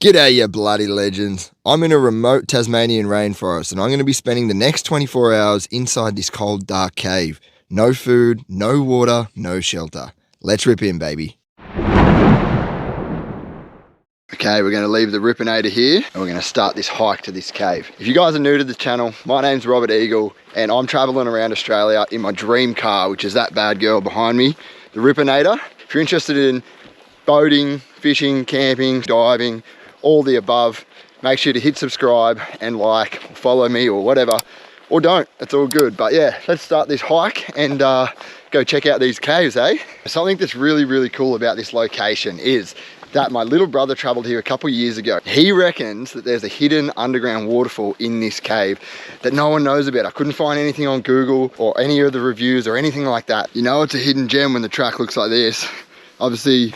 G'day you bloody legends. I'm in a remote Tasmanian rainforest and I'm going to be spending the next 24 hours inside this cold dark cave. No food, no water, no shelter. Let's rip in, baby. Okay, we're going to leave the Ripinator here and we're going to start this hike to this cave. If you guys are new to the channel, my name's Robert Eagle and I'm traveling around Australia in my dream car, which is that bad girl behind me, the Ripinator. If you're interested in boating, fishing, camping, diving, all the above, make sure to hit subscribe and like, or follow me or whatever, or don't, it's all good. But yeah, let's start this hike and go check out these caves, eh? Something that's really cool about this location is that my little brother traveled here a couple years ago. He reckons that there's a hidden underground waterfall in this cave that no one knows about. I couldn't find anything on Google or any of the reviews or anything like that. You know it's a hidden gem when the track looks like this. Obviously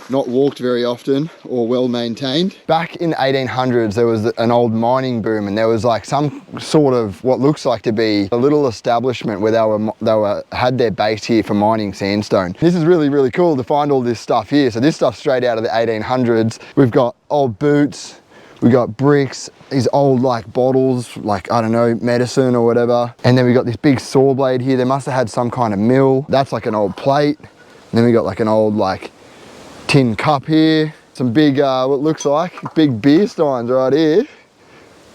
not walked very often or well maintained. Back in the 1800s, there was an old mining boom and there was like some sort of what looks like to be a little establishment where they had their base here for mining sandstone. This is really cool to find all this stuff here. So this stuff's straight out of the 1800s. We've got old boots, we got bricks, these old like bottles, like, I don't know, medicine or whatever. And then we got this big saw blade here. They must have had some kind of mill. That's like an old plate. And then we got like an old like tin cup here, some big what looks like big beer steins right here.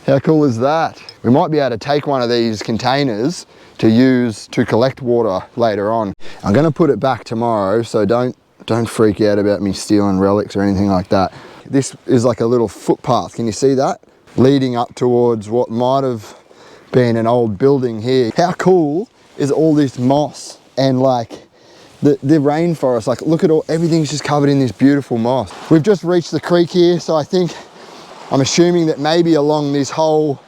How cool is that? We might be able to take one of these containers to use to collect water later on. I'm going to put it back tomorrow, so don't freak out about me stealing relics or anything like that. This is like a little footpath, can you see that, leading up towards what might have been an old building here. How cool is all this moss and like the rainforest? Like, look at all, everything's just covered in this beautiful moss. We've just reached the creek here, so I'm assuming that maybe along this whole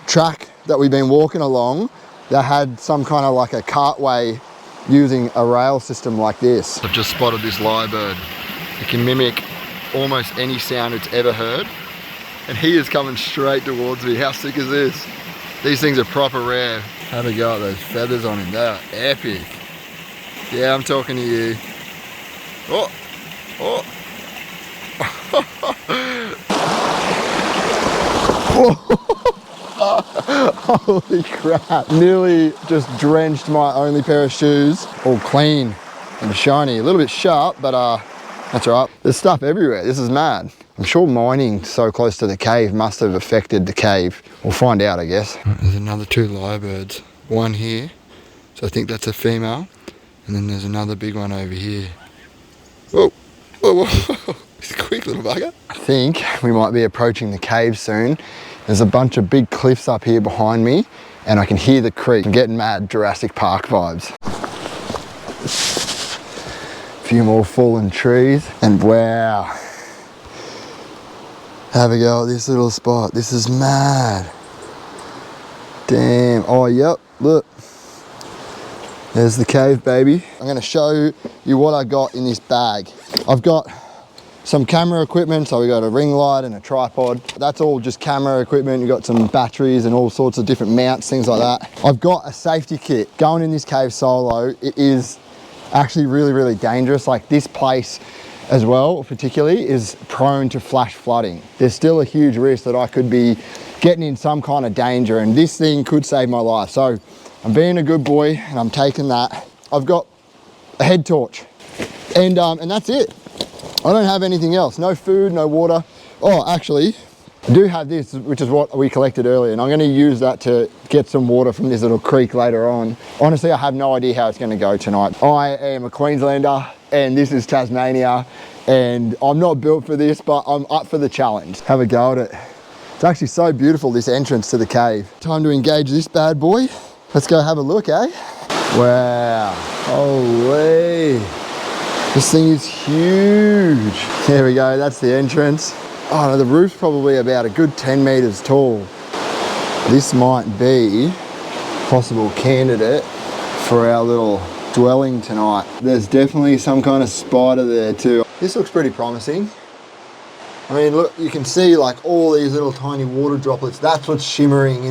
track that we've been walking along, they had some kind of like a cartway using a rail system like this. I've just spotted this lyrebird. It can mimic almost any sound it's ever heard, and he is coming straight towards me. How sick is this? These things are proper rare. Have a go at those feathers on him, they are epic. Yeah, I'm talking to you. Oh, oh. Holy crap. Nearly just drenched my only pair of shoes. All clean and shiny. A little bit sharp, but that's all right. There's stuff everywhere. This is mad. I'm sure mining so close to the cave must have affected the cave. We'll find out, I guess. There's another two lyrebirds. One here. So I think that's a female. And then there's another big one over here. Whoa, whoa, whoa. He's a quick little bugger. I think we might be approaching the cave soon. There's a bunch of big cliffs up here behind me and I can hear the creek. I'm getting mad Jurassic Park vibes. A few more fallen trees and wow. Have a go at this little spot. This is mad. Damn, oh yep, look. There's the cave, baby. I'm gonna show you what I got in this bag. I've got some camera equipment, so we got a ring light and a tripod. That's all just camera equipment. You've got some batteries and all sorts of different mounts, things like that. I've got a safety kit. Going in this cave solo, it is actually really dangerous. Like this place as well, particularly, is prone to flash flooding. There's still a huge risk that I could be getting in some kind of danger and this thing could save my life. So I'm being a good boy and I'm taking that. I've got a head torch and that's it. I don't have anything else. No food, no water. Oh, actually, I do have this, which is what we collected earlier, and I'm going to use that to get some water from this little creek later on. Honestly, I have no idea how it's going to go tonight. I am a Queenslander and this is Tasmania and I'm not built for this, but I'm up for the challenge. Have a go at it. It's actually so beautiful, this entrance to the cave. Time to engage this bad boy. Let's go have a look, eh? Wow, holy. This thing is huge. There we go, that's the entrance. Oh no, the roof's probably about a good 10 meters tall. This might be a possible candidate for our little dwelling tonight. There's definitely some kind of spider there too. This looks pretty promising. I mean, look, you can see like all these little tiny water droplets. That's what's shimmering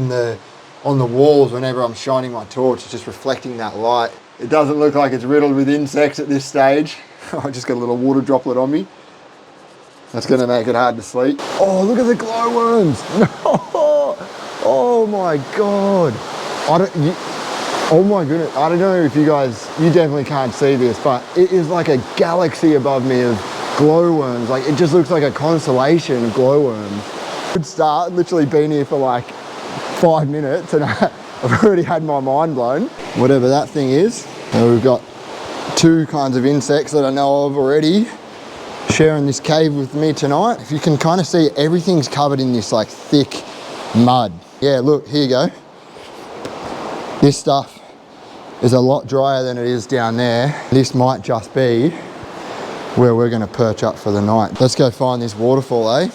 on the walls whenever I'm shining my torch. It's just reflecting that light. It doesn't look like it's riddled with insects at this stage. I just got a little water droplet on me. That's gonna make it hard to sleep. Oh, look at the glowworms. No. Oh my God. Oh my goodness. I don't know if you guys, you definitely can't see this, but it is like a galaxy above me of glowworms. Like it just looks like a constellation of glowworms. Good start, literally been here for like 5 minutes and I've already had my mind blown. Whatever that thing is. Now we've got 2 kinds of insects that I know of already sharing this cave with me tonight. If you can kind of see, everything's covered in this like thick mud. Yeah, look, here you go. This stuff is a lot drier than it is down there. This might just be where we're gonna perch up for the night. Let's go find this waterfall, eh?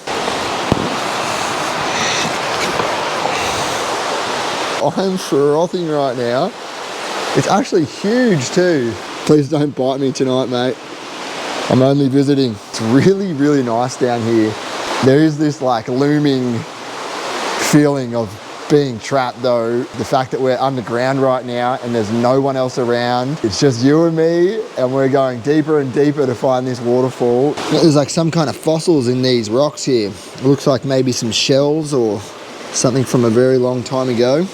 I'm frothing right now. It's actually huge too. Please don't bite me tonight, mate. I'm only visiting. It's really, really nice down here. There is this like looming feeling of being trapped though. The fact that we're underground right now and there's no one else around. It's just you and me and we're going deeper and deeper to find this waterfall. There's like some kind of fossils in these rocks here. It looks like maybe some shells or something from a very long time ago.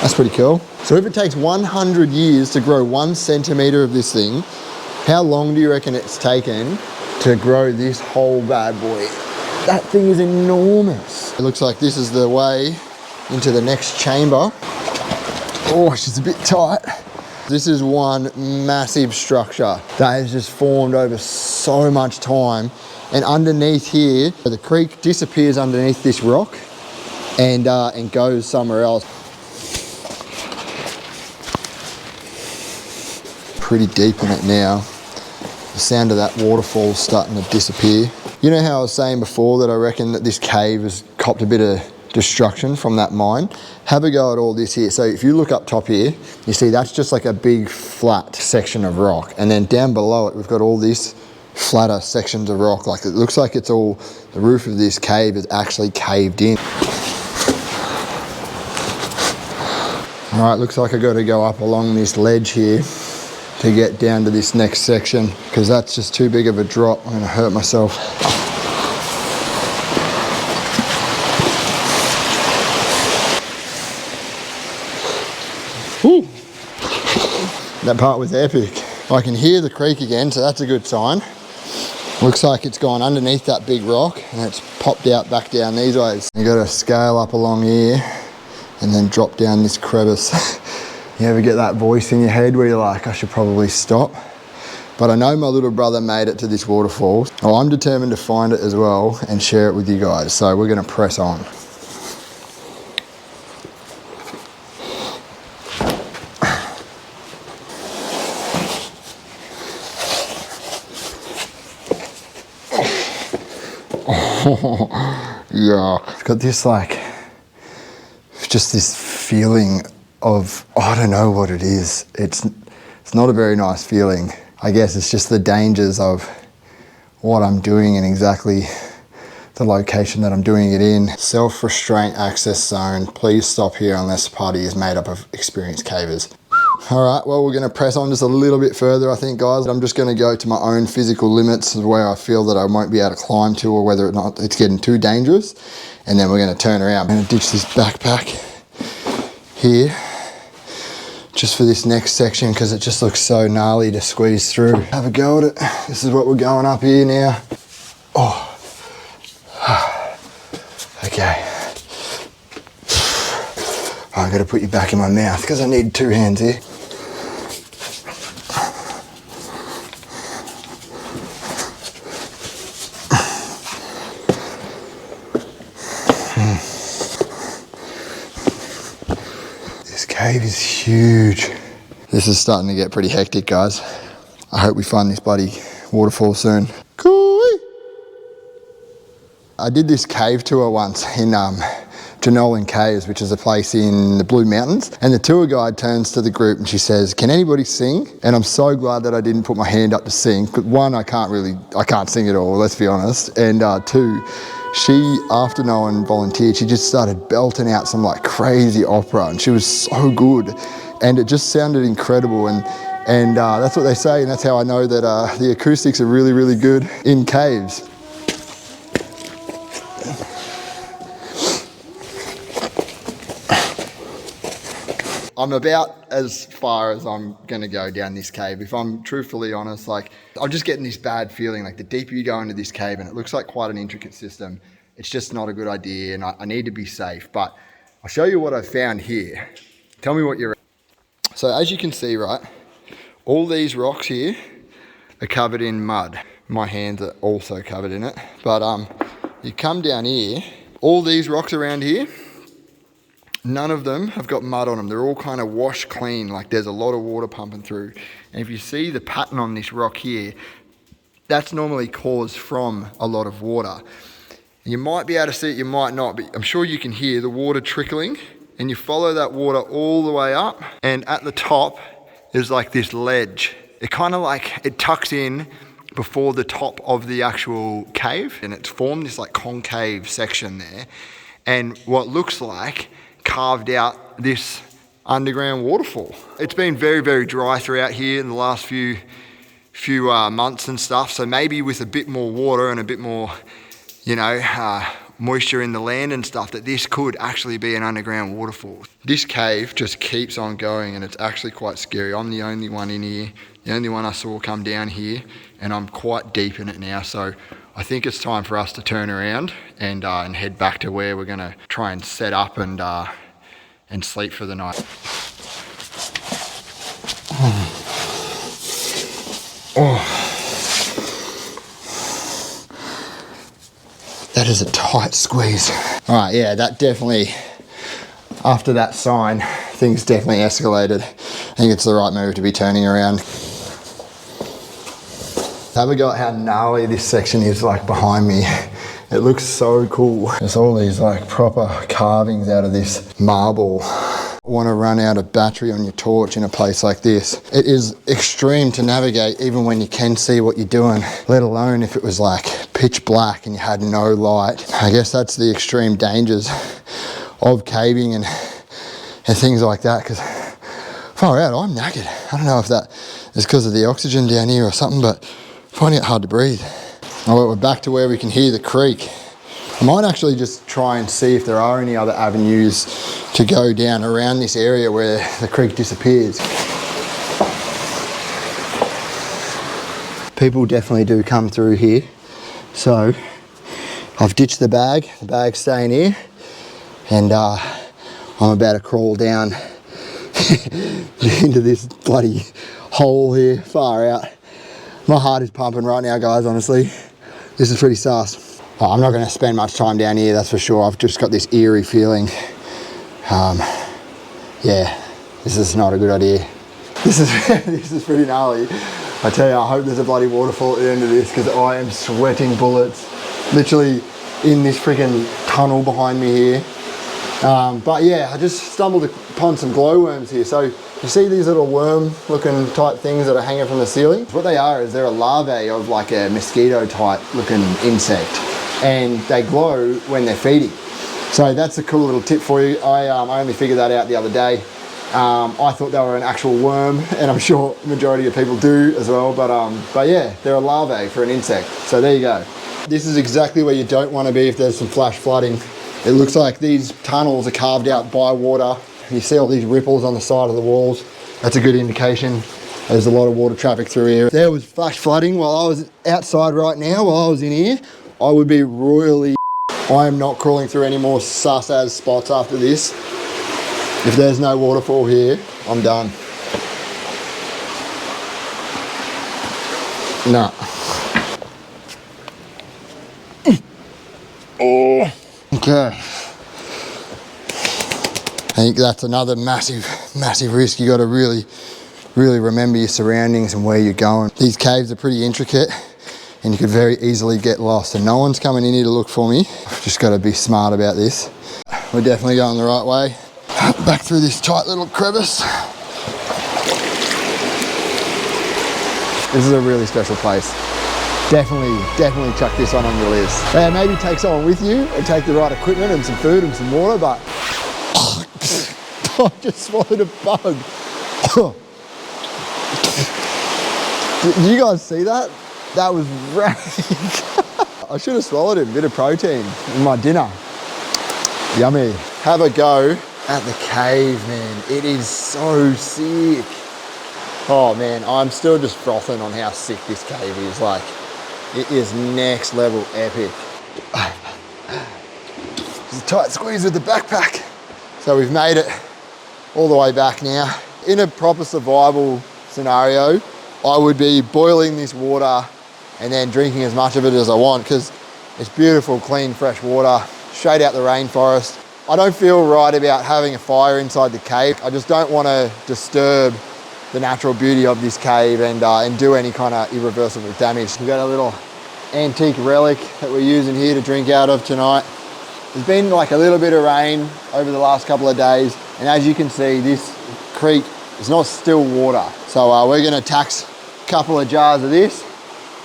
That's pretty cool. So if it takes 100 years to grow 1 centimetre of this thing, how long do you reckon it's taken to grow this whole bad boy? That thing is enormous. It looks like this is the way into the next chamber. Oh, she's a bit tight. This is one massive structure that has just formed over so much time. And underneath here, the creek disappears underneath this rock and goes somewhere else. Pretty deep in it now. The sound of that waterfall starting to disappear. You know how I was saying before that I reckon that this cave has copped a bit of destruction from that mine? Have a go at all this here. So if you look up top here, you see that's just like a big flat section of rock. And then down below it, we've got all these flatter sections of rock. Like it looks like it's all, the roof of this cave is actually caved in. All right, looks like I got to go up along this ledge here to get down to this next section because that's just too big of a drop. I'm gonna hurt myself. Woo. That part was epic. I can hear the creek again, so that's a good sign. Looks like it's gone underneath that big rock and it's popped out back down these ways. You gotta scale up along here and then drop down this crevice. You ever get that voice in your head where you're like, I should probably stop? But I know my little brother made it to this waterfall. Well, I'm determined to find it as well and share it with you guys. So we're gonna press on. Yeah. It's got this like, just this feeling of, I don't know what it is. It's not a very nice feeling. I guess it's just the dangers of what I'm doing and exactly the location that I'm doing it in. Self-restraint access zone. Please stop here unless the party is made up of experienced cavers. All right, well, we're gonna press on just a little bit further, I think, guys. I'm just gonna go to my own physical limits of where I feel that I won't be able to climb to or whether or not it's getting too dangerous. And then we're gonna turn around. I'm gonna ditch this backpack here just for this next section because it just looks so gnarly to squeeze through. Have a go at it. This is what we're going up here now. Oh, okay. Oh, I gotta put you back in my mouth because I need 2 hands here. This cave is huge. This is starting to get pretty hectic, guys. I hope we find this bloody waterfall soon. Cool. I did this cave tour once in Janolan Caves, which is a place in the Blue Mountains. And the tour guide turns to the group and she says, can anybody sing? And I'm so glad that I didn't put my hand up to sing. But 1, I can't sing at all, let's be honest. And 2, she, after no one volunteered, she just started belting out some like crazy opera and she was so good. And it just sounded incredible. And that's what they say. And that's how I know that the acoustics are really, really good in caves. I'm about as far as I'm gonna go down this cave. If I'm truthfully honest, like, I'm just getting this bad feeling, like the deeper you go into this cave, and it looks like quite an intricate system, it's just not a good idea, and I need to be safe. But I'll show you what I found here. Tell me what you're... So as you can see, right, all these rocks here are covered in mud. My hands are also covered in it. But you come down here, all these rocks around here, none of them have got mud on them. They're all kind of washed clean, like there's a lot of water pumping through. And if you see the pattern on this rock here, that's normally caused from a lot of water. You might be able to see it, you might not, but I'm sure you can hear the water trickling, and you follow that water all the way up, and at the top is like this ledge. It kind of like, it tucks in before the top of the actual cave, and it's formed this like concave section there, and what looks like carved out this underground waterfall. It's been very, very dry throughout here in the last few months and stuff, so maybe with a bit more water and a bit more, you know, moisture in the land and stuff, that this could actually be an underground waterfall. This cave just keeps on going, and it's actually quite scary. I'm the only one in here, the only one I saw come down here, and I'm quite deep in it now, so I think it's time for us to turn around and head back to where we're gonna try and set up and sleep for the night. Oh. That is a tight squeeze. All right, yeah, that definitely, after that sign, things definitely escalated. I think it's the right move to be turning around. Have a go at how gnarly this section is, like behind me. It looks so cool. There's all these like proper carvings out of this marble. Want to run out of battery on your torch in a place like this. It is extreme to navigate even when you can see what you're doing, let alone if it was like pitch black and you had no light. I guess that's the extreme dangers of caving and things like that, because far out, I'm knackered. I don't know if that is because of the oxygen down here or something, but finding it hard to breathe. All right, we're back to where we can hear the creek. I might actually just try and see if there are any other avenues to go down around this area where the creek disappears. People definitely do come through here. So I've ditched the bag's staying here, and I'm about to crawl down into this bloody hole here, far out. My heart is pumping right now, guys, honestly. This is pretty sus. Oh, I'm not going to spend much time down here, that's for sure. I've just got this eerie feeling. Yeah, this is not a good idea. This is pretty gnarly. I tell you, I hope there's a bloody waterfall at the end of this, because I am sweating bullets. Literally in this freaking tunnel behind me here. But yeah, I just stumbled upon some glowworms here. So you see these little worm looking type things that are hanging from the ceiling? What they are is they're a larvae of like a mosquito type looking insect, and they glow when they're feeding. So that's a cool little tip for you. I only figured that out the other day. I thought they were an actual worm, and I'm sure the majority of people do as well, but yeah, they're a larvae for an insect. So there you go. This is exactly where you don't want to be if there's some flash flooding. It looks like these tunnels are carved out by water. You see all these ripples on the side of the walls. That's a good indication there's a lot of water traffic through here. If there was flash flooding while I was outside right now, while I was in here, I would be royally... I am not crawling through any more sus-as spots after this. If there's no waterfall here, I'm done. Nah. Oh. Okay. I think that's another massive risk. You got to really remember your surroundings and where you're going. These caves are pretty intricate, and you could very easily get lost, and no one's coming in here to look for me. I've just got to be smart about this. We're definitely going the right way. Back through this tight little crevice. This is a really special place. Definitely chuck this one on your list. Yeah, maybe take someone with you and take the right equipment and some food and some water, but I just swallowed a bug. Did you guys see that? That was rank. I should have swallowed it. A bit of protein in my dinner. Yummy. Have a go at the cave, man. It is so sick. Oh man, I'm still just frothing on how sick this cave is. Like, it is next level epic. It's a tight squeeze with the backpack. So we've made it all the way back now. In a proper survival scenario, I would be boiling this water and then drinking as much of it as I want, because it's beautiful, clean, fresh water, straight out the rainforest. I don't feel right about having a fire inside the cave. I just don't want to disturb the natural beauty of this cave and do any kind of irreversible damage. We've got a little antique relic that we're using here to drink out of tonight. There's been like a little bit of rain over the last couple of days, and as you can see, this creek is not still water. So we're gonna tax a couple of jars of this,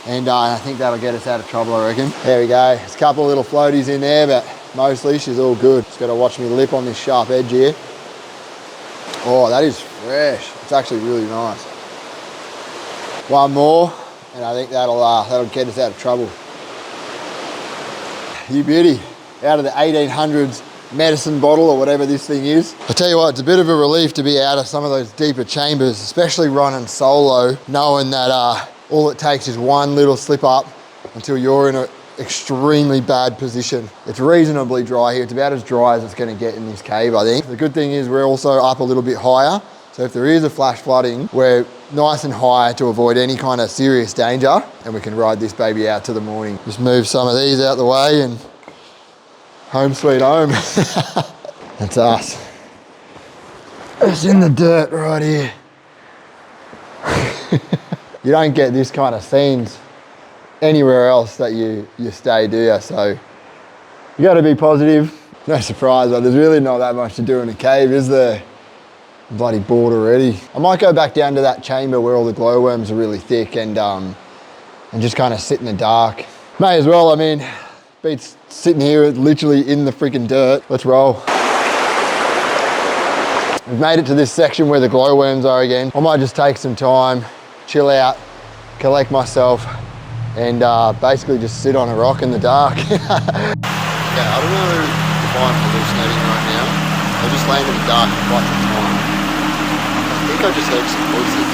and I think that'll get us out of trouble, I reckon. There we go. There's a couple of little floaties in there, but mostly she's all good. Just gotta watch me lip on this sharp edge here. Oh, that is fresh. It's actually really nice. One more, and I think that'll get us out of trouble. You beauty. Out of the 1800s medicine bottle or whatever this thing is. I tell you what, it's a bit of a relief to be out of some of those deeper chambers, especially running solo, knowing that all it takes is one little slip up until you're in an extremely bad position. It's reasonably dry here. It's about as dry as it's going to get in this cave, I think. The good thing is we're also up a little bit higher, so if there is a flash flooding, we're nice and high to avoid any kind of serious danger, and we can ride this baby out to the morning. Just move some of these out the way and home sweet home. That's us. It's in the dirt right here. You don't get this kind of scenes anywhere else that you stay, do you? So you got to be positive. No surprise, but there's really not that much to do in a cave, is there? I'm bloody bored already. I might go back down to that chamber where all the glowworms are really thick and just kind of sit in the dark. May as well, I mean, beats sitting here literally in the freaking dirt. Let's roll. We've made it to this section where the glowworms are again. I might just take some time, chill out, collect myself, and basically just sit on a rock in the dark. Yeah, I don't know if I'm hallucinating right now. I just laying in the dark for quite some time. I think I just heard some voices.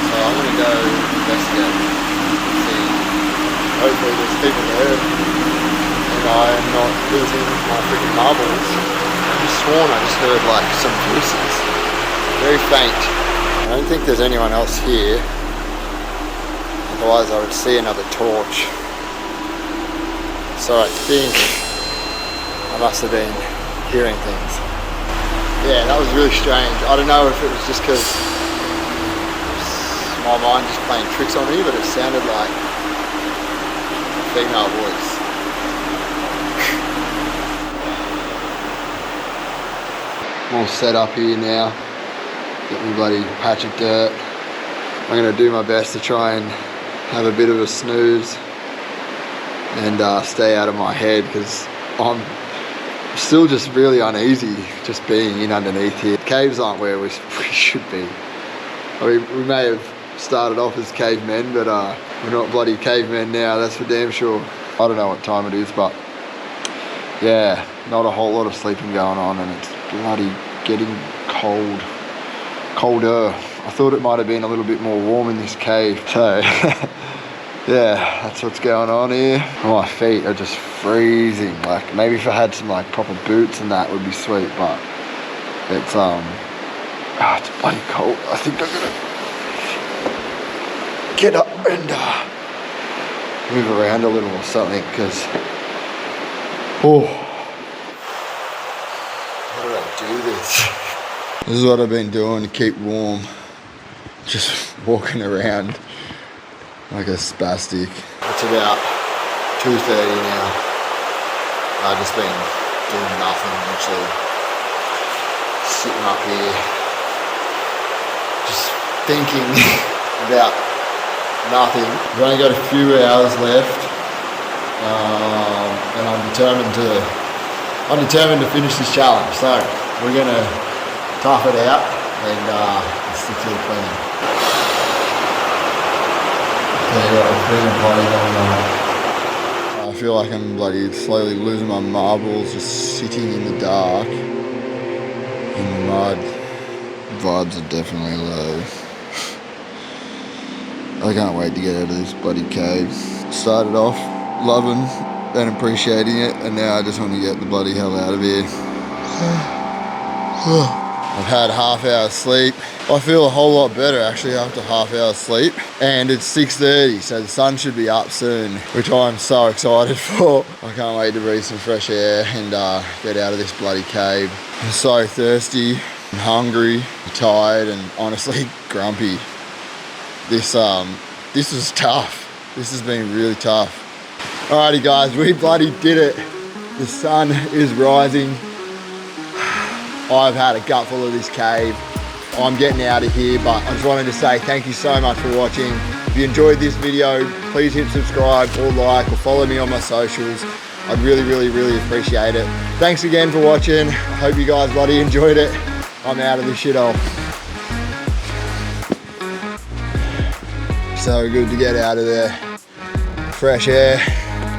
So I'm gonna go investigate and see. Hopefully there's people there. I am not losing my freaking marbles. I just sworn I just heard like some voices. Very faint. I don't think there's anyone else here. Otherwise I would see another torch. So I think I must have been hearing things. Yeah, that was really strange. I don't know if it was just because my mind just playing tricks on me, but it sounded like a female voice. I'm all set up here now. Got my bloody patch of dirt. I'm gonna do my best to try and have a bit of a snooze and stay out of my head, because I'm still just really uneasy just being in underneath here. Caves aren't where we should be. I mean, we may have started off as cavemen, but we're not bloody cavemen now, that's for damn sure. I don't know what time it is, but yeah, not a whole lot of sleeping going on, and it's bloody getting colder. I thought it might have been a little bit more warm in this cave, so yeah, that's what's going on here. My feet are just freezing. Like, maybe if I had some like proper boots and that would be sweet, but it's it's bloody cold. I think I'm gonna get up and move around a little or something, because how did I do this? This is what I've been doing to keep warm. Just walking around like a spastic. It's about 2:30 now. I've just been doing nothing, actually. Sitting up here, just thinking about nothing. We've only got a few hours left, and I'm determined to finish this challenge. So we're gonna tough it out and stick to the plan. I feel like I'm bloody slowly losing my marbles, just sitting in the dark, in the mud. Vibes are definitely low. I can't wait to get out of this bloody cave. Started off loving and appreciating it, and now I just want to get the bloody hell out of here. I've had half hour sleep. I feel a whole lot better actually after half hour sleep, and it's 6:30, so the sun should be up soon, which I'm so excited for. I can't wait to breathe some fresh air and get out of this bloody cave. I'm so thirsty, I'm hungry, I'm tired, and honestly grumpy. This was tough. This has been really tough. Alrighty guys, we bloody did it. The sun is rising. I've had a gutful of this cave. I'm getting out of here, but I just wanted to say thank you so much for watching. If you enjoyed this video, please hit subscribe or like or follow me on my socials. I'd really, really, really appreciate it. Thanks again for watching. I hope you guys bloody enjoyed it. I'm out of this shithole. So good to get out of there. Fresh air.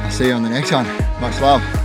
I'll see you on the next one. Much love.